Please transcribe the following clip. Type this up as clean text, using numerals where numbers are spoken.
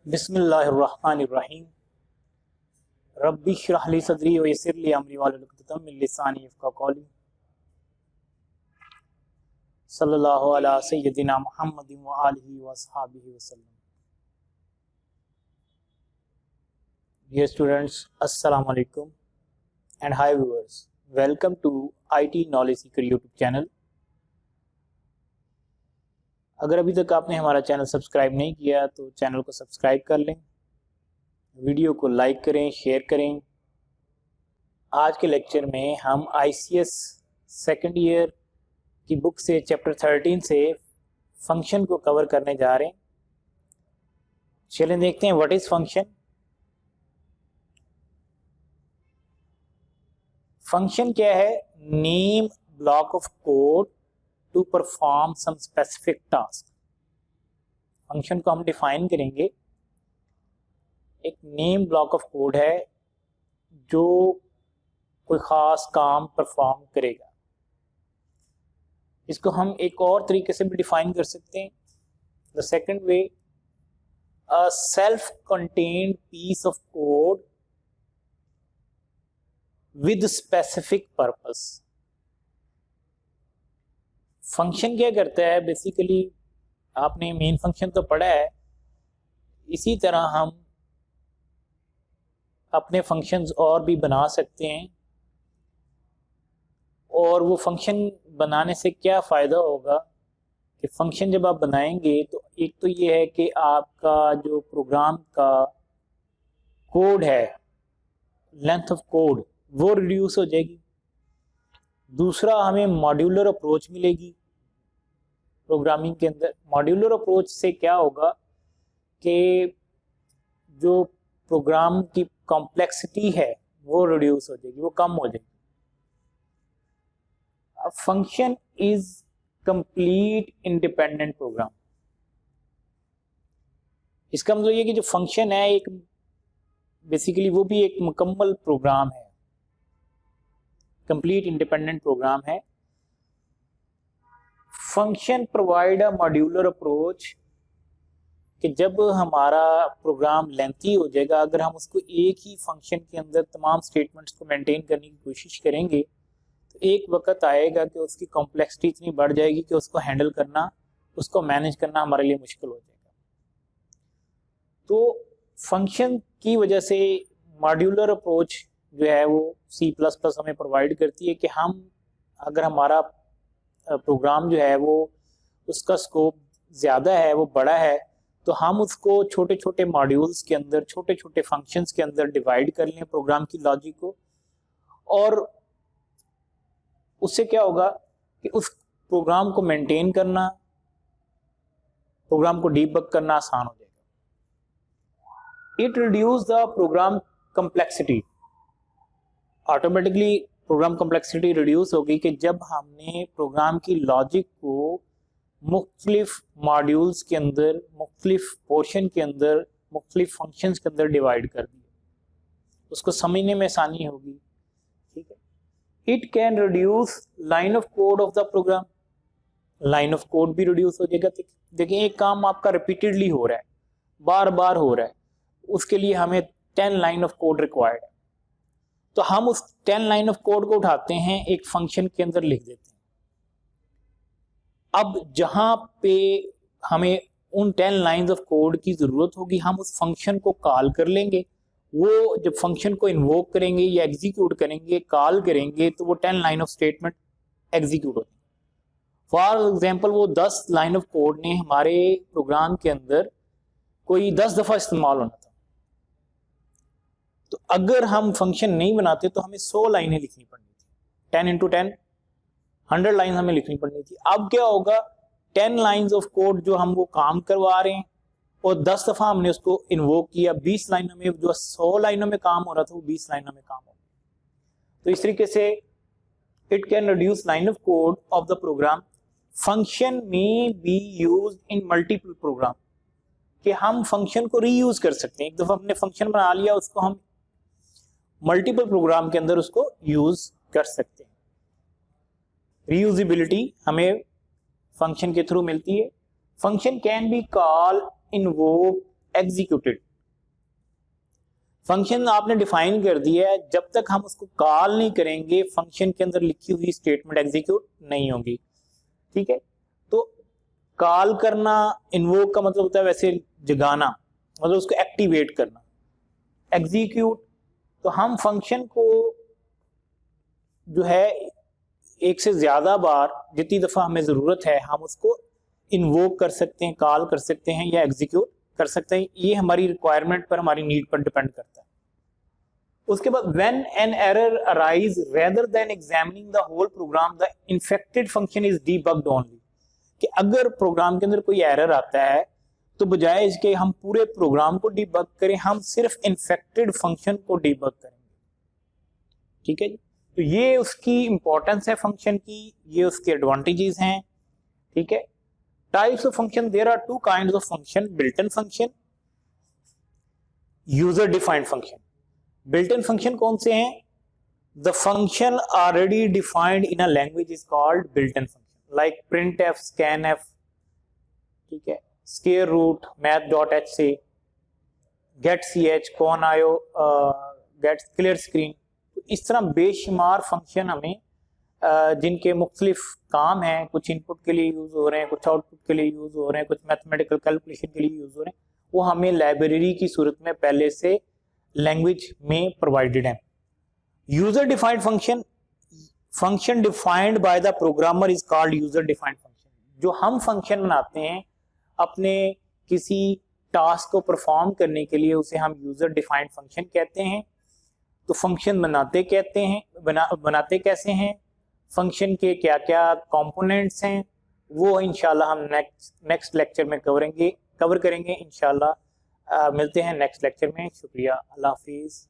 बिस्मिल्लाहिर्रहमानिर्रहीम। रब्बि इश्रह ली सदरी व यस्सिर ली अमरी वाहलुल उक़दतम मिन लिसानी यफ़क़हू क़ौली। सल्लल्लाहु अला सय्यदिना मुहम्मदिन व आलिहि व अस्हाबिहि वसल्लम। Dear students, Assalamu alaikum and hi viewers. Welcome to IT Knowledge Seeker YouTube channel. अगर अभी तक आपने हमारा चैनल सब्सक्राइब नहीं किया तो चैनल को सब्सक्राइब कर लें, वीडियो को लाइक करें, शेयर करें। आज के लेक्चर में हम ICS सेकेंड ईयर की बुक से चैप्टर 13 से फंक्शन को कवर करने जा रहे हैं। चलें देखते हैं व्हाट इज फंक्शन। फंक्शन क्या है? Name block of code to perform some specific task. Function को हम डिफाइन करेंगे। एक नेम ब्लॉक ऑफ कोड है जो कोई ख़ास काम परफॉर्म करेगा। इसको हम एक और तरीके से भी डिफाइन कर सकते हैं। The second way, a self contained piece of code with specific purpose. Function क्या करता है? बेसिकली आपने मेन फंक्शन तो पढ़ा है, इसी तरह हम अपने फंक्शंस और भी बना सकते हैं। और वो फंक्शन बनाने से क्या फ़ायदा होगा कि फंक्शन जब आप बनाएंगे तो एक तो ये है कि आपका जो प्रोग्राम का कोड है, लेंथ ऑफ कोड वो रिड्यूस हो जाएगी। दूसरा, हमें मॉड्यूलर अप्रोच मिलेगी प्रोग्रामिंग के अंदर। मॉड्यूलर अप्रोच से क्या होगा कि जो प्रोग्राम की कॉम्प्लेक्सिटी है वो रिड्यूस हो जाएगी, वो कम हो जाएगी। Function is complete independent program. इसका मतलब ये कि जो फंक्शन है एक बेसिकली वो भी एक मुकम्मल प्रोग्राम है, कंप्लीट इंडिपेंडेंट प्रोग्राम है। Function provide a modular approach कि जब हमारा प्रोग्राम लेंथी हो जाएगा, अगर हम उसको एक ही फंक्शन के अंदर तमाम स्टेटमेंट्स को मेंटेन करने की कोशिश करेंगे तो एक वक्त आएगा कि उसकी कॉम्प्लेक्सिटी इतनी बढ़ जाएगी कि उसको हैंडल करना, उसको मैनेज करना हमारे लिए मुश्किल हो जाएगा। तो फंक्शन की वजह से मॉड्यूलर अप्रोच जो है वो C++ हमें प्रोवाइड करती है कि हम अगर हमारा प्रोग्राम जो है वो उसका स्कोप ज़्यादा है, वो बड़ा है, तो हम उसको छोटे छोटे मॉड्यूल्स के अंदर, छोटे छोटे फंक्शंस के अंदर डिवाइड कर लें प्रोग्राम की लॉजिक को। और उससे क्या होगा कि उस प्रोग्राम को मेंटेन करना, प्रोग्राम को डीबग करना आसान हो जाएगा। It reduce the program complexity. Automatically program complexity reduce होगी कि जब हमने प्रोग्राम की लॉजिक को मुख्तलिफ मॉड्यूल्स के अंदर, मुख्तलिफ पोर्शन के अंदर, मुख्तलिफ फंक्शंस के अंदर डिवाइड कर दिया, उसको समझने में आसानी होगी। ठीक है। It can reduce line of code of the program. Line of code भी रिड्यूस हो जाएगा। देखिए, एक काम आपका रिपीटेडली हो रहा है, बार बार हो रहा है, उसके लिए हमें 10 लाइन ऑफ कोड रिक्वायर्ड है। तो हम उस 10 लाइन ऑफ कोड को उठाते हैं, एक फंक्शन के अंदर लिख देते हैं। अब जहां पे हमें उन 10 लाइंस ऑफ कोड की जरूरत होगी, हम उस फंक्शन को कॉल कर लेंगे। वो जब फंक्शन को इन्वोक करेंगे या एग्जीक्यूट करेंगे, कॉल करेंगे, तो वो 10 लाइन ऑफ स्टेटमेंट एग्जीक्यूट होती है। फॉर एग्जाम्पल, वो 10 लाइन ऑफ कोड ने हमारे प्रोग्राम के अंदर कोई 10 दफा इस्तेमाल होना था। तो अगर हम फंक्शन नहीं बनाते तो हमें 100 लाइनें लिखनी पड़नी थी। 10 इंटू 10 100 लाइन हमें लिखनी पड़नी थी। अब क्या होगा, 10 लाइंस ऑफ कोड जो हम वो काम करवा रहे हैं और 10 दफा हमने उसको इन्वोक किया, 20 लाइनों में, जो 100 लाइनों में काम हो रहा था वो 20 लाइनों में काम हो गया। तो इस तरीके से it can reduce line of code of the program. Function में be use in multiple program, कि हम फंक्शन को रीयूज कर सकते हैं। एक दफा हमने फंक्शन बना लिया, उसको हम मल्टीपल प्रोग्राम के अंदर उसको यूज कर सकते हैं। रीयूजिबिलिटी हमें फंक्शन के थ्रू मिलती है। Function can be call, invoke executed. Function आपने डिफाइन कर दिया है, जब तक हम उसको कॉल नहीं करेंगे फंक्शन के अंदर लिखी हुई स्टेटमेंट एग्जीक्यूट नहीं होगी। ठीक है, तो कॉल करना, इन्वोक का मतलब होता है वैसे जगाना, मतलब उसको एक्टिवेट करना। एग्जीक्यूट, तो हम फंक्शन को जो है एक से ज्यादा बार, जितनी दफा हमें जरूरत है हम उसको इन्वोक कर सकते हैं, कॉल कर सकते हैं या एग्जीक्यूट कर सकते हैं। ये हमारी रिक्वायरमेंट पर, हमारी नीड पर डिपेंड करता है। उसके बाद when an error arise rather than examining the whole program the infected function is debugged only, कि अगर प्रोग्राम के अंदर कोई एरर आता है तो बजाय इसके हम पूरे प्रोग्राम को डीबग करें, हम सिर्फ इन्फेक्टेड फंक्शन को डीबग करेंगे। ठीक है जी, तो ये उसकी इंपॉर्टेंस है फंक्शन की, ये उसके एडवांटेजेस हैं। ठीक है, types of function, there are two kinds of function, built in function, user defined function. Built in function कौन से हैं? The function already defined in a language is called built in function, like print F, scan F, ठीक है, square root, math.hc, get C H, कौन आयो, get clear screen. तो इस तरह बेशुमार फंक्शन हमें जिनके मुख्तलिफ काम हैं, कुछ इनपुट के लिए यूज हो रहे हैं, कुछ आउटपुट के लिए यूज हो रहे हैं, कुछ मैथमेटिकल कैलकुलेशन के लिए यूज हो रहे हैं, वो हमें लाइब्रेरी की सूरत में पहले से लैंग्वेज में प्रोवाइडेड है। User defined function, function defined by the programmer is called user defined function. जो हम फंक्शन बनाते हैं अपने किसी टास्क को परफॉर्म करने के लिए, उसे हम यूजर डिफाइंड फंक्शन कहते हैं। तो फंक्शन बनाते कहते हैं, बनाते कैसे हैं, फंक्शन के क्या क्या कंपोनेंट्स हैं, वो इंशाल्लाह हम नेक्स्ट लेक्चर में कवर करेंगे इंशाल्लाह। मिलते हैं नेक्स्ट लेक्चर में। शुक्रिया, अल्लाह हाफिज।